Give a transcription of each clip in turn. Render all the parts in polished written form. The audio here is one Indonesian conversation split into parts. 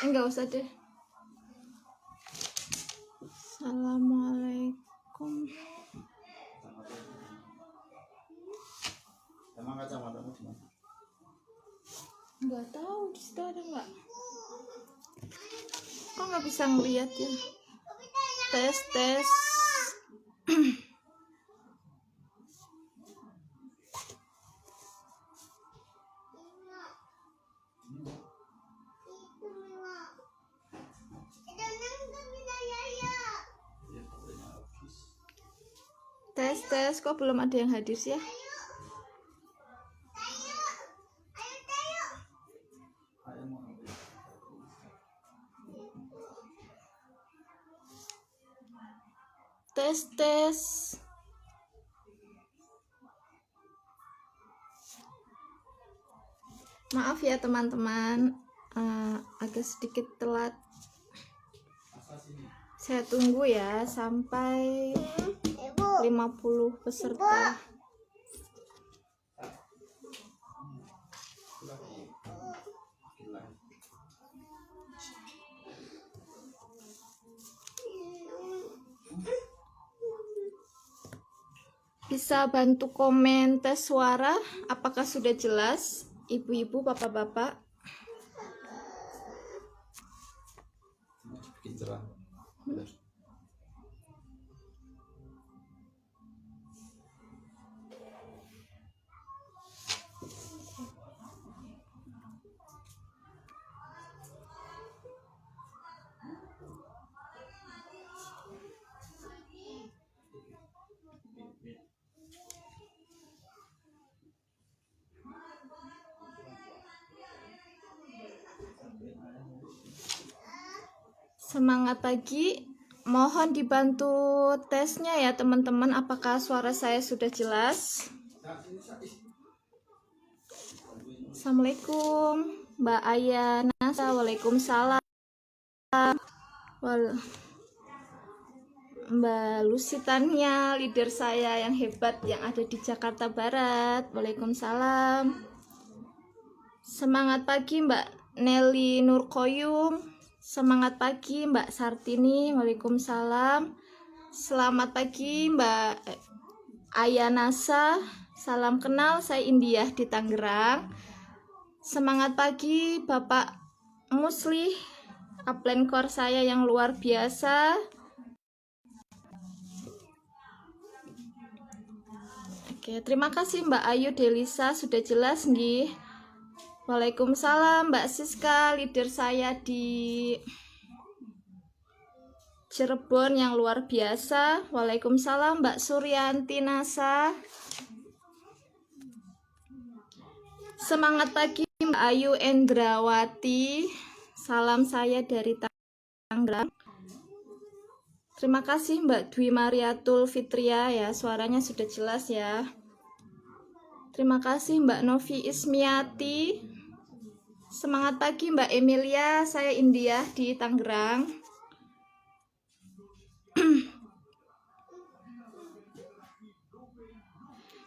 Enggak usah deh. Assalamualaikum. Emang kacamatamu di mana? Enggak tahu di situ ada enggak? Kok nggak bisa ngeliat ya? Tes. Tes, kok belum ada yang hadir sih ya? Tes. Maaf ya teman-teman, agak sedikit telat. Saya tunggu ya sampai 50 peserta. Bisa bantu komen tes suara, apakah sudah jelas? Ibu-ibu, bapak-bapak. Bikin cerah. Semangat pagi, mohon dibantu tesnya ya teman-teman, apakah suara saya sudah jelas? Assalamualaikum Mbak Ayana, waalaikumsalam. Mbak Lusitania, leader saya yang hebat yang ada di Jakarta Barat, waalaikumsalam. Semangat pagi Mbak Nelly Nurkoyum. Semangat pagi Mbak Sartini, waalaikumsalam. Selamat pagi Mbak Ayanasa, salam kenal, saya India di Tangerang. Semangat pagi Bapak Muslih, upline core saya yang luar biasa. Oke, terima kasih Mbak Ayu Delisa, sudah jelas nggih. Waalaikumsalam Mbak Siska, leader saya di Cirebon yang luar biasa. Waalaikumsalam Mbak Suryanti Nasa. Semangat pagi Mbak Ayu Endrawati, salam saya dari Tangerang. Terima kasih Mbak Dwi Mariatul Fitria ya, suaranya sudah jelas ya. Terima kasih Mbak Novi Ismiati. Semangat pagi Mbak Emilia, saya India di Tangerang.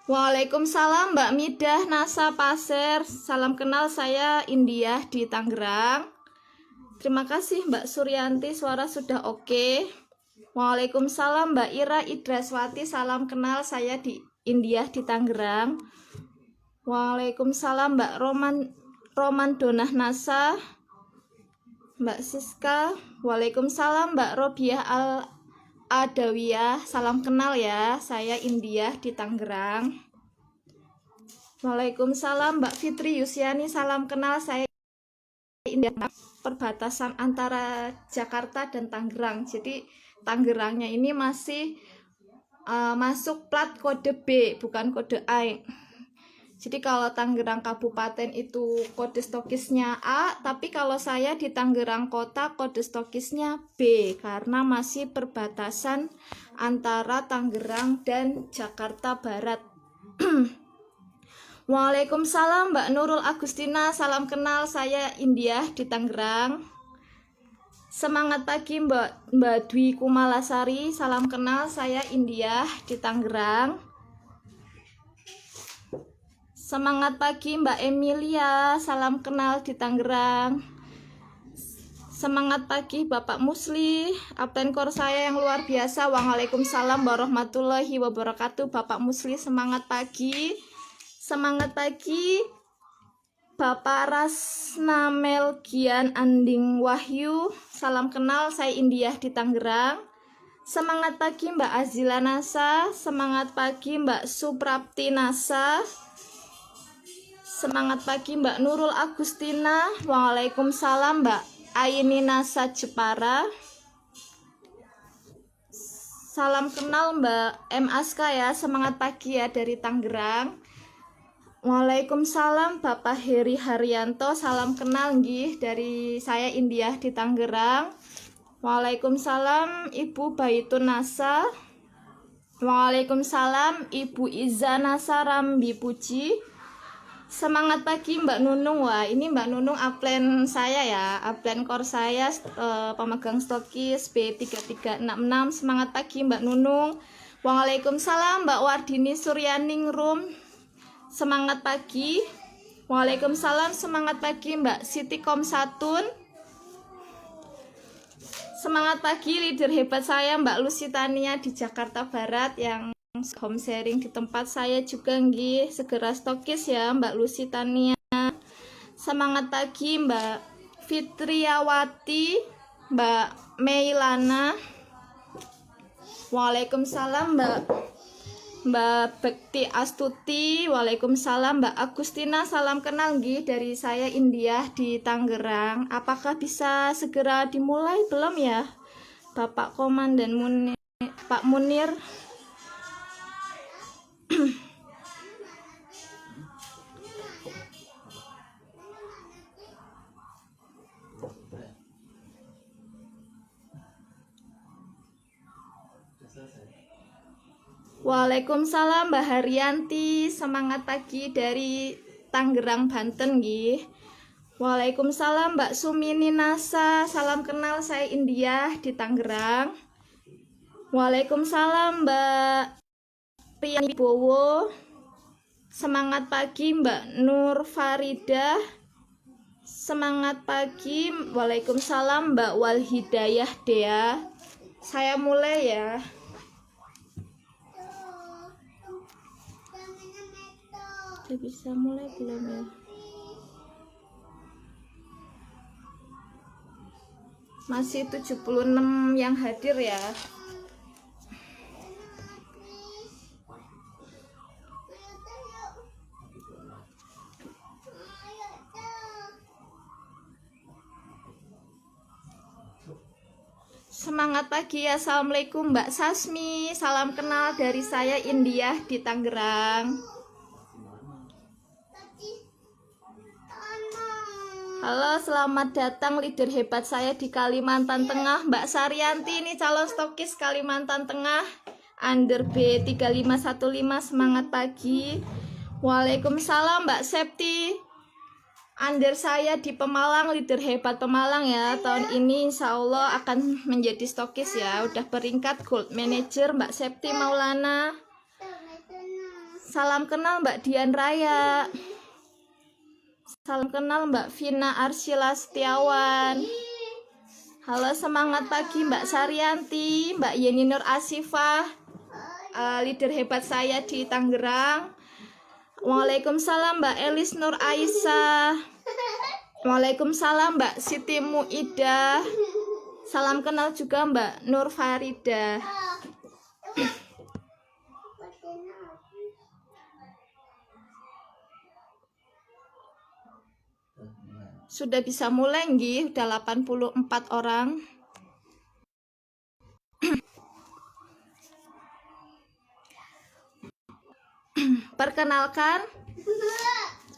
Waalaikumsalam Mbak Midah Nasa Pasir, salam kenal, saya India di Tangerang. Terima kasih Mbak Suryanti, suara sudah oke. Waalaikumsalam Mbak Ira Idraswati, salam kenal, saya di India di Tangerang. Waalaikumsalam Mbak Roman Donah Nasa. Mbak Siska. Waalaikumsalam Mbak Robiah Adawiyah, salam kenal ya, saya India di Tangerang. Waalaikumsalam Mbak Fitri Yusiani, salam kenal, saya India, perbatasan antara Jakarta dan Tangerang. Jadi Tangerangnya ini masih masuk plat kode B, bukan kode A. Jadi kalau Tangerang Kabupaten itu kode stokisnya A, tapi kalau saya di Tangerang Kota kode stokisnya B, karena masih perbatasan antara Tangerang dan Jakarta Barat. Waalaikumsalam Mbak Nurul Agustina, salam kenal, saya India di Tangerang. Semangat pagi Mbak Dwi Kumalasari, salam kenal, saya India di Tangerang. Semangat pagi Mbak Emilia, salam kenal di Tangerang. Semangat pagi Bapak Musli, abtenkor saya yang luar biasa. Waalaikumsalam warahmatullahi wabarakatuh. Bapak Musli semangat pagi. Semangat pagi Bapak Rasna Melgian Anding Wahyu. Salam kenal, saya Indiah di Tangerang. Semangat pagi Mbak Azila Nasa. Semangat pagi Mbak Suprapti Nasa. Semangat pagi Mbak Nurul Agustina. Waalaikumsalam Mbak Aini Nasa Jepara. Salam kenal Mbak M. Aska ya. Semangat pagi ya dari Tangerang. Waalaikumsalam Bapak Heri Haryanto. Salam kenal nggih dari saya Indiah di Tangerang. Waalaikumsalam Ibu Baitun Nasa. Waalaikumsalam Ibu Iza Nasa Rambi Puji. Semangat pagi Mbak Nunung. Wah, ini Mbak Nunung upline saya ya, upline core saya, pemegang stokis B3366. Semangat pagi Mbak Nunung. Waalaikumsalam Mbak Wardini Suryaning Room. Semangat pagi. Waalaikumsalam, semangat pagi Mbak Siti Komsatun. Semangat pagi leader hebat saya Mbak Lusitania di Jakarta Barat yang home sharing di tempat saya juga nggih. Segera stokis ya Mbak Lusitania. Semangat pagi Mbak Fitriawati, Mbak Meilana. Waalaikumsalam Mbak Bekti Astuti. Waalaikumsalam Mbak Agustina. Salam kenal nggih dari saya Indiah di Tangerang. Apakah bisa segera dimulai belum ya Bapak Komandan Munir, Pak Munir? Waalaikumsalam Mbak Haryanti. Semangat pagi dari Tangerang, Banten nggih. Waalaikumsalam Mbak Sumini Nasa. Salam kenal, saya Indiah di Tangerang. Waalaikumsalam Mbak Rian Bowo. Semangat pagi Mbak Nur Farida. Semangat pagi. Waalaikumsalam Mbak Walhidayah Dea. Saya mulai ya. Udah bisa mulai belum ya? Masih 76 yang hadir ya. Semangat pagi. Assalamualaikum Mbak Sasmi. Salam kenal dari saya Indiah di Tangerang. Halo, selamat datang leader hebat saya di Kalimantan Tengah, Mbak Saryanti. Ini calon stokis Kalimantan Tengah under B3515. Semangat pagi. Waalaikumsalam Mbak Septi. Under saya di Pemalang, leader hebat Pemalang ya. Tahun ini insya Allah akan menjadi stokis ya. Udah peringkat gold manager Mbak Septi Maulana. Salam kenal Mbak Dian Raya. Salam kenal Mbak Vina Arsila Setiawan. Halo, semangat pagi Mbak Saryanti, Mbak Yeni Nur Asifah, leader hebat saya di Tangerang. Waalaikumsalam Mbak Elis Nur Aisyah. Waalaikumsalam Mbak Siti Muida. Salam kenal juga Mbak Nur Farida. Sudah bisa mulai nggih, udah 84 orang. Perkenalkan,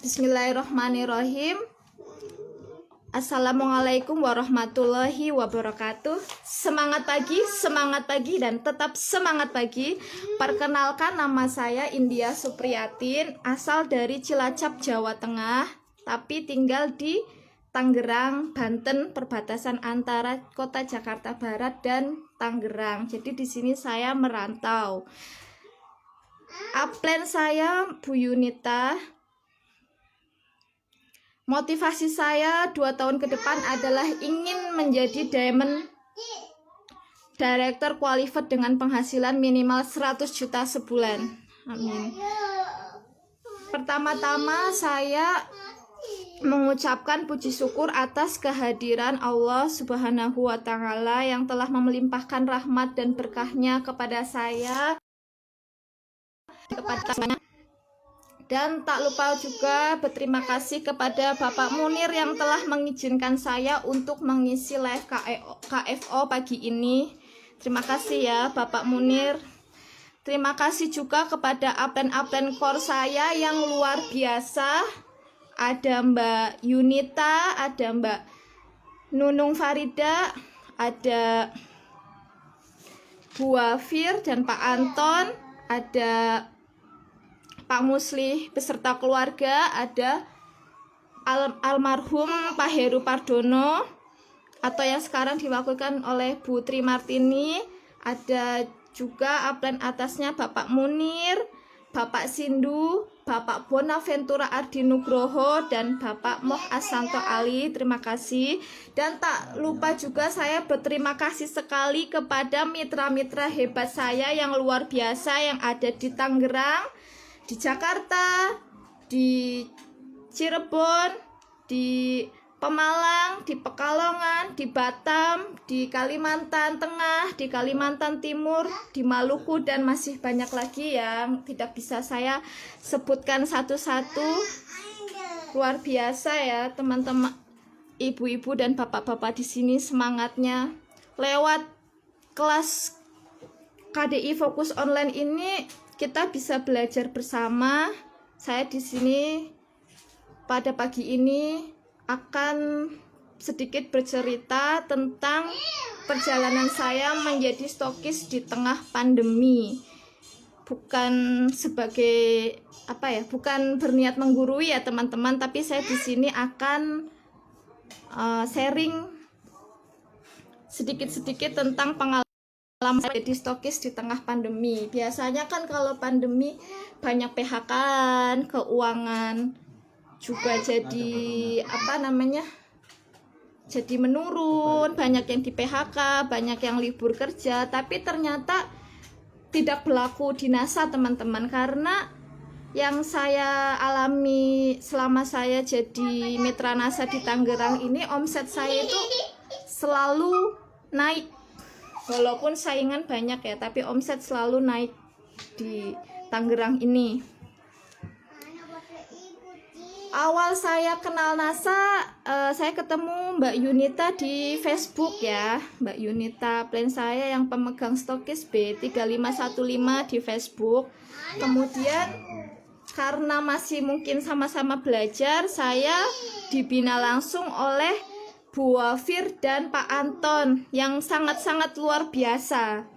bismillahirrahmanirrahim. Assalamualaikum warahmatullahi wabarakatuh. Semangat pagi dan tetap semangat pagi. Perkenalkan, nama saya Indiah Supriyatin, asal dari Cilacap, Jawa Tengah, tapi tinggal di Tangerang, Banten, perbatasan antara kota Jakarta Barat dan Tangerang. Jadi di sini saya merantau. Upline saya Bu Yunita. Motivasi saya 2 tahun ke depan adalah ingin menjadi Diamond Director Qualified dengan penghasilan minimal 100 juta sebulan. Amin. Pertama-tama saya mengucapkan puji syukur atas kehadiran Allah Subhanahu wa Ta'ala yang telah melimpahkan rahmat dan berkahnya kepada saya, dan tak lupa juga berterima kasih kepada Bapak Munir yang telah mengizinkan saya untuk mengisi live KFO pagi ini. Terima kasih ya Bapak Munir. Terima kasih juga kepada upline core saya yang luar biasa. Ada Mbak Yunita, ada Mbak Nunung Farida, ada Bu Wafir dan Pak Anton, ada Pak Muslih beserta keluarga, ada almarhum Pak Heru Pardono atau yang sekarang diwakilkan oleh Bu Tri Martini, ada juga upline atasnya Bapak Munir, Bapak Sindu, Bapak Bonaventura Ardi Nugroho, dan Bapak Moh Asanto Ali. Terima kasih. Dan tak lupa juga saya berterima kasih sekali kepada mitra-mitra hebat saya yang luar biasa yang ada di Tangerang, di Jakarta, di Cirebon, di Pemalang, di Pekalongan, di Batam, di Kalimantan Tengah, di Kalimantan Timur, di Maluku, dan masih banyak lagi yang tidak bisa saya sebutkan satu-satu. Luar biasa ya teman-teman, ibu-ibu dan bapak-bapak di sini semangatnya. Lewat kelas KDI Fokus Online ini kita bisa belajar bersama. Saya di sini pada pagi ini akan sedikit bercerita tentang perjalanan saya menjadi stokis di tengah pandemi. Bukan sebagai bukan berniat menggurui ya teman-teman, tapi saya di sini akan sharing sedikit-sedikit tentang pengalaman saya jadi stokis di tengah pandemi. Biasanya kan kalau pandemi banyak PHK, keuangan juga jadi jadi menurun, banyak yang di PHK, banyak yang libur kerja. Tapi ternyata tidak berlaku di NASA teman-teman, karena yang saya alami selama saya jadi mitra NASA di Tangerang ini, omset saya itu selalu naik. Walaupun saingan banyak ya, tapi omset selalu naik di Tangerang ini. Awal saya kenal NASA, saya ketemu Mbak Yunita di Facebook ya. Mbak Yunita, plan saya yang pemegang stokis B3515 di Facebook. Kemudian karena masih mungkin sama-sama belajar, saya dibina langsung oleh Bu Wafir dan Pak Anton yang sangat-sangat luar biasa.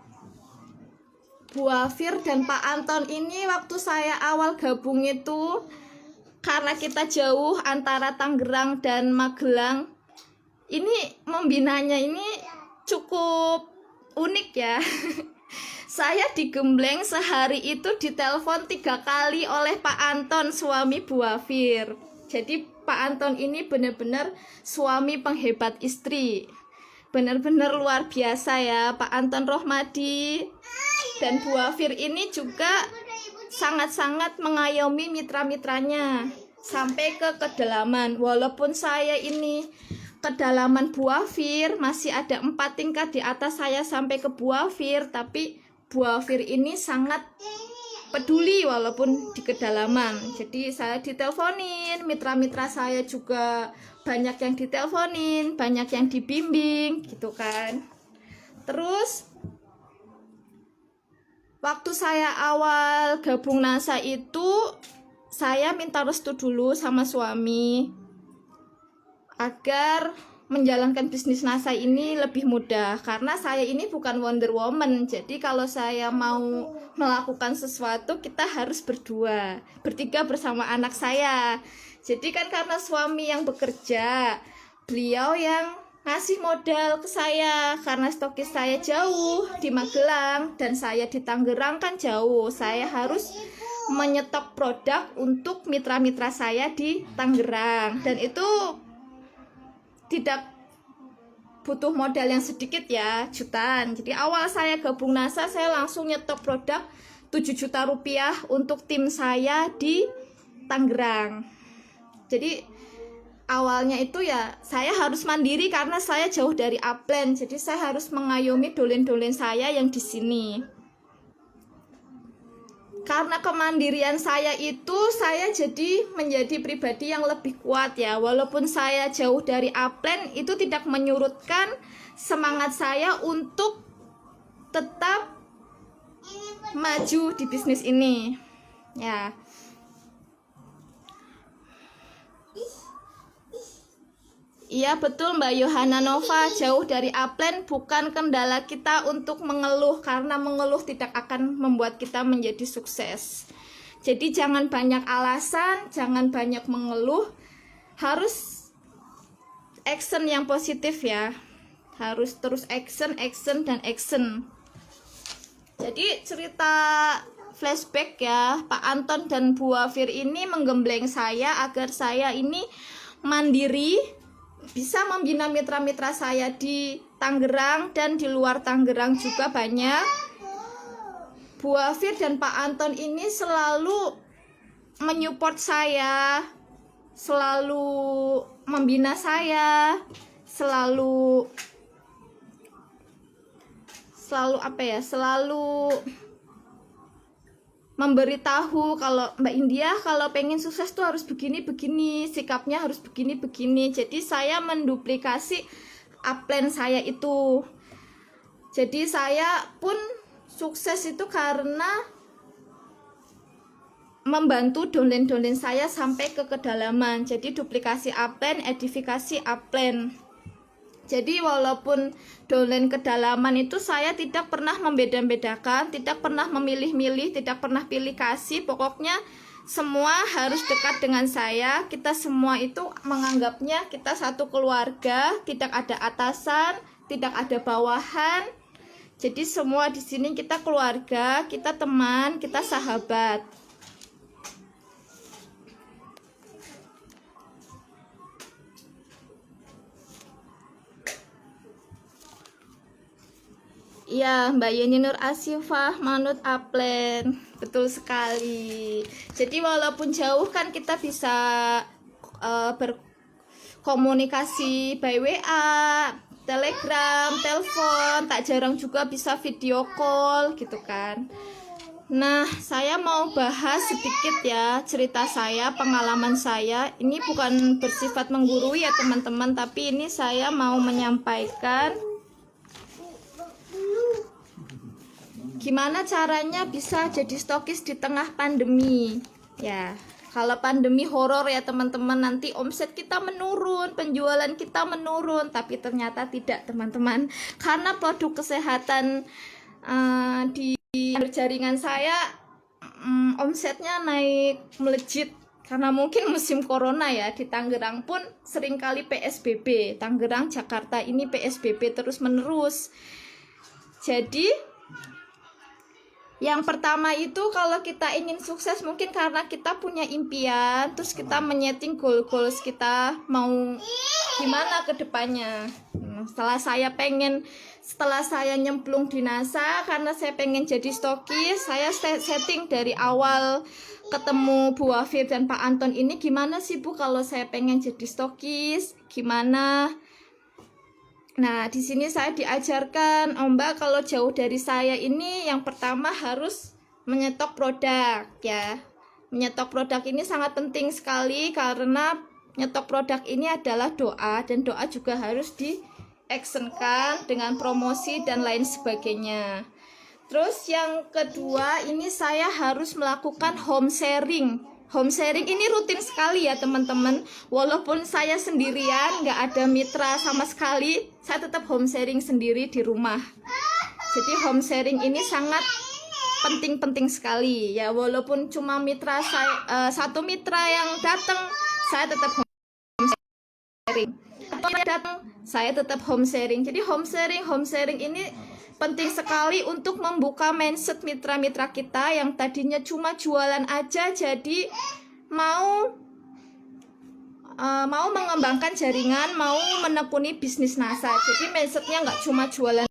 Bu Wafir dan Pak Anton ini waktu saya awal gabung itu, karena kita jauh antara Tangerang dan Magelang, ini membinanya ini cukup unik ya. Saya digembleng sehari itu ditelepon 3 kali oleh Pak Anton, suami Bu Wafir. Jadi Pak Anton ini benar-benar suami penghebat istri, benar-benar luar biasa ya. Pak Anton Rohmadi dan Bu Wafir ini juga sangat-sangat mengayomi mitra-mitranya sampai ke kedalaman. Walaupun saya ini kedalaman Bu Wafir masih ada 4 tingkat di atas saya sampai ke Bu Wafir, tapi Bu Wafir ini sangat peduli walaupun di kedalaman. Jadi saya diteleponin, mitra-mitra saya juga banyak yang diteleponin, banyak yang dibimbing gitu kan. Terus waktu saya awal gabung NASA itu, saya minta restu dulu sama suami agar menjalankan bisnis NASA ini lebih mudah. Karena saya ini bukan Wonder Woman, jadi kalau saya mau melakukan sesuatu, kita harus berdua, bertiga bersama anak saya. Jadi kan karena suami yang bekerja, beliau yang ngasih modal ke saya, karena stokis saya jauh di Magelang dan saya di Tangerang kan jauh. Saya harus menyetok produk untuk mitra-mitra saya di Tangerang, dan itu tidak butuh modal yang sedikit ya, jutaan. Jadi awal saya gabung NASA, saya langsung nyetok produk 7 juta rupiah untuk tim saya di Tangerang. Jadi awalnya itu ya saya harus mandiri karena saya jauh dari upline. Jadi saya harus mengayomi dolen-dolen saya yang di sini. Karena kemandirian saya itu, saya jadi menjadi pribadi yang lebih kuat ya. Walaupun saya jauh dari upline, itu tidak menyurutkan semangat saya untuk tetap maju di bisnis ini ya. Iya betul Mbak Yohana Nova, jauh dari upline bukan kendala kita untuk mengeluh, karena mengeluh tidak akan membuat kita menjadi sukses. Jadi jangan banyak alasan, jangan banyak mengeluh, harus action yang positif ya. Harus terus action, action, dan action. Jadi cerita flashback ya, Pak Anton dan Bu Wafir ini menggembleng saya agar saya ini mandiri, bisa membina mitra-mitra saya di Tangerang dan di luar Tangerang juga banyak. Bu Wafir dan Pak Anton ini selalu menyupport saya, selalu membina saya, selalu memberitahu kalau Mbak India kalau pengen sukses tuh harus begini-begini, sikapnya harus begini-begini. Jadi saya menduplikasi upline saya itu. Jadi saya pun sukses itu karena membantu dolen-dolen saya sampai ke kedalaman. Jadi duplikasi upline, edifikasi upline. Jadi walaupun dolen kedalaman itu saya tidak pernah membeda-bedakan, tidak pernah memilih-milih, tidak pernah pilih kasih. Pokoknya semua harus dekat dengan saya. Kita semua itu menganggapnya kita satu keluarga, tidak ada atasan, tidak ada bawahan. Jadi semua di sini kita keluarga, kita teman, kita sahabat. Ya, Mbak Yeni Nur Asifah, manut upline. Betul sekali. Jadi walaupun jauh kan kita bisa berkomunikasi by WA, Telegram, telepon, tak jarang juga bisa video call gitu kan. Nah, saya mau bahas sedikit ya cerita saya, pengalaman saya. Ini bukan bersifat menggurui ya teman-teman, tapi ini saya mau menyampaikan gimana caranya bisa jadi stokis di tengah pandemi. Ya, kalau pandemi horor ya teman-teman, nanti omset kita menurun, penjualan kita menurun, tapi ternyata tidak teman-teman. Karena produk kesehatan di jaringan saya omsetnya naik melejit. Karena mungkin musim corona ya, di Tangerang pun seringkali PSBB. Tangerang, Jakarta ini PSBB terus menerus. Jadi yang pertama itu kalau kita ingin sukses, mungkin karena kita punya impian, terus kita menyeting goals kita mau gimana ke depannya. Setelah saya nyemplung di NASA, karena saya pengen jadi stokis, saya setting dari awal ketemu Bu Wafir dan Pak Anton ini, gimana sih Bu kalau saya pengen jadi stokis, gimana? Nah, di sini saya diajarkan, Mbak, kalau jauh dari saya ini yang pertama harus menyetok produk ya. Menyetok produk ini sangat penting sekali karena nyetok produk ini adalah doa, dan doa juga harus di-actionkan dengan promosi dan lain sebagainya. Terus yang kedua, ini saya harus melakukan home sharing. Home sharing ini rutin sekali ya teman-teman. Walaupun saya sendirian, nggak ada mitra sama sekali, saya tetap home sharing sendiri di rumah. Jadi home sharing ini sangat penting-penting sekali ya. Walaupun cuma mitra saya, satu mitra yang datang, saya tetap home sharing. sharing. Kalau datang, saya tetap home sharing. Jadi home sharing ini penting sekali untuk membuka mindset mitra-mitra kita yang tadinya cuma jualan aja, jadi mau mengembangkan jaringan, mau menekuni bisnis NASA. Jadi mindsetnya nggak cuma jualan